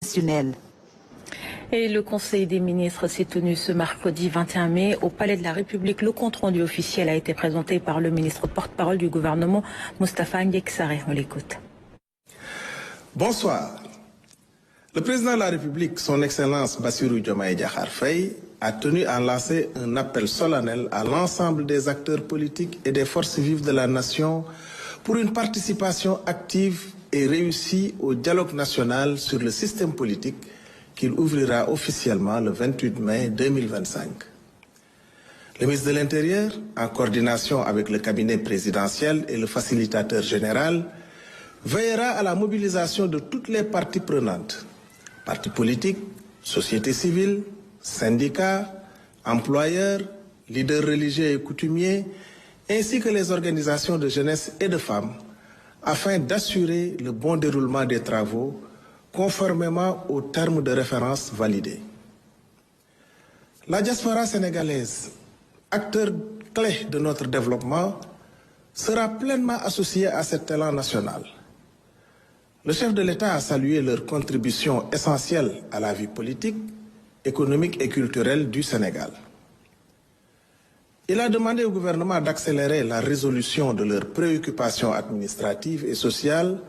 professionnels. Et le Conseil des ministres s'est tenu ce mercredi 21 mai au Palais de la République. Le compte-rendu officiel a été présenté par le ministre porte-parole du gouvernement, Moustapha Ndiaye Sarré. On l'écoute. Bonsoir. Le président de la République, son Excellence Bassirou Diomaye Diakhar Faye, a tenu à lancer un appel solennel à l'ensemble des acteurs politiques et des forces vives de la nation pour une participation active et réussie au dialogue national sur le système politique qu'il ouvrira officiellement le 28 mai 2025. Le ministre de l'Intérieur, en coordination avec le cabinet présidentiel et le facilitateur général, veillera à la mobilisation de toutes les parties prenantes, partis politiques, sociétés civiles, syndicats, employeurs, leaders religieux et coutumiers, ainsi que les organisations de jeunesse et de femmes, afin d'assurer le bon déroulement des travaux conformément aux termes de référence validés. La diaspora sénégalaise, acteur clé de notre développement, sera pleinement associée à cet élan national. Le chef de l'État a salué leur contribution essentielle à la vie politique, économique et culturelle du Sénégal. Il a demandé au gouvernement d'accélérer la résolution de leurs préoccupations administratives et sociales,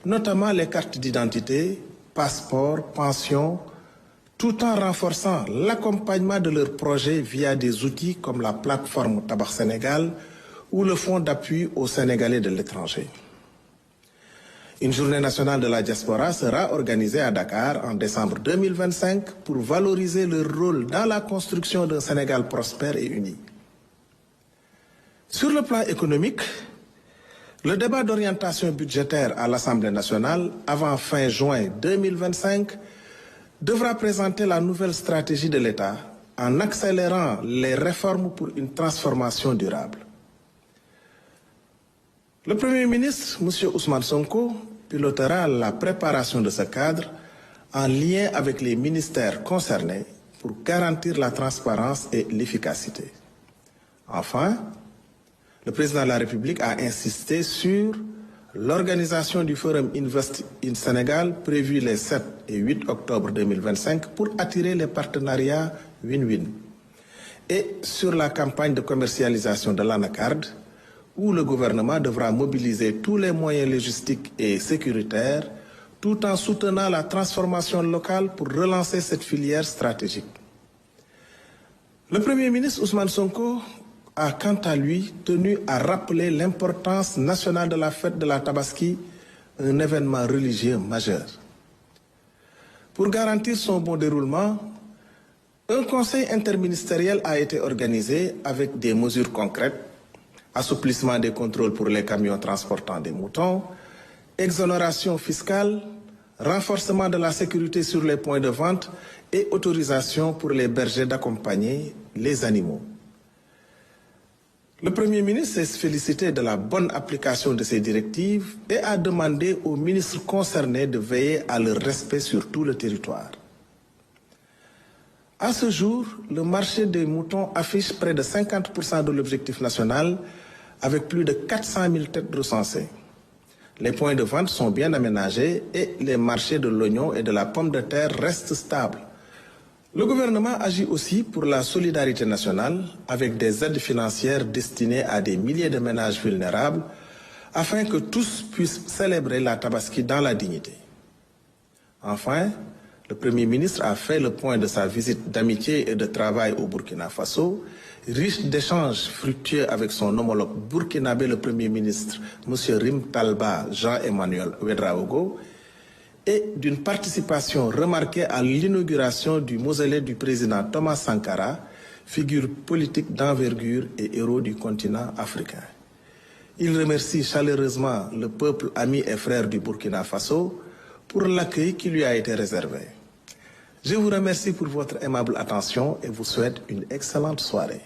notamment les cartes d'identité, passeports, pensions, tout en renforçant l'accompagnement de leurs projets via des outils comme la plateforme Tabac Sénégal ou le Fonds d'appui aux Sénégalais de l'étranger. Une journée nationale de la diaspora sera organisée à Dakar en décembre 2025 pour valoriser leur rôle dans la construction d'un Sénégal prospère et uni. Sur le plan économique, le débat d'orientation budgétaire à l'Assemblée nationale avant fin juin 2025 devra présenter la nouvelle stratégie de l'État en accélérant les réformes pour une transformation durable. Le Premier ministre, M. Ousmane Sonko, pilotera la préparation de ce cadre en lien avec les ministères concernés pour garantir la transparence et l'efficacité. Enfin, le président de la République a insisté sur l'organisation du Forum Invest in Sénégal prévu les 7 et 8 octobre 2025 pour attirer les partenariats win-win et sur la campagne de commercialisation de l'anacarde où le gouvernement devra mobiliser tous les moyens logistiques et sécuritaires tout en soutenant la transformation locale pour relancer cette filière stratégique. Le Premier ministre Ousmane Sonko a quant à lui tenu à rappeler l'importance nationale de la fête de la Tabaski, un événement religieux majeur. Pour garantir son bon déroulement, un conseil interministériel a été organisé avec des mesures concrètes, assouplissement des contrôles pour les camions transportant des moutons, exonération fiscale, renforcement de la sécurité sur les points de vente et autorisation pour les bergers d'accompagner les animaux. Le Premier ministre s'est félicité de la bonne application de ces directives et a demandé aux ministres concernés de veiller à leur respect sur tout le territoire. À ce jour, le marché des moutons affiche près de 50% de l'objectif national avec plus de 400 000 têtes recensées. Les points de vente sont bien aménagés et les marchés de l'oignon et de la pomme de terre restent stables. Le gouvernement agit aussi pour la solidarité nationale avec des aides financières destinées à des milliers de ménages vulnérables afin que tous puissent célébrer la Tabaski dans la dignité. Enfin, le Premier ministre a fait le point de sa visite d'amitié et de travail au Burkina Faso, riche d'échanges fructueux avec son homologue burkinabé, le Premier ministre, M. Rim Talba Jean-Emmanuel Ouedraogo, et d'une participation remarquée à l'inauguration du mausolée du président Thomas Sankara, figure politique d'envergure et héros du continent africain. Il remercie chaleureusement le peuple ami et frère du Burkina Faso pour l'accueil qui lui a été réservé. Je vous remercie pour votre aimable attention et vous souhaite une excellente soirée.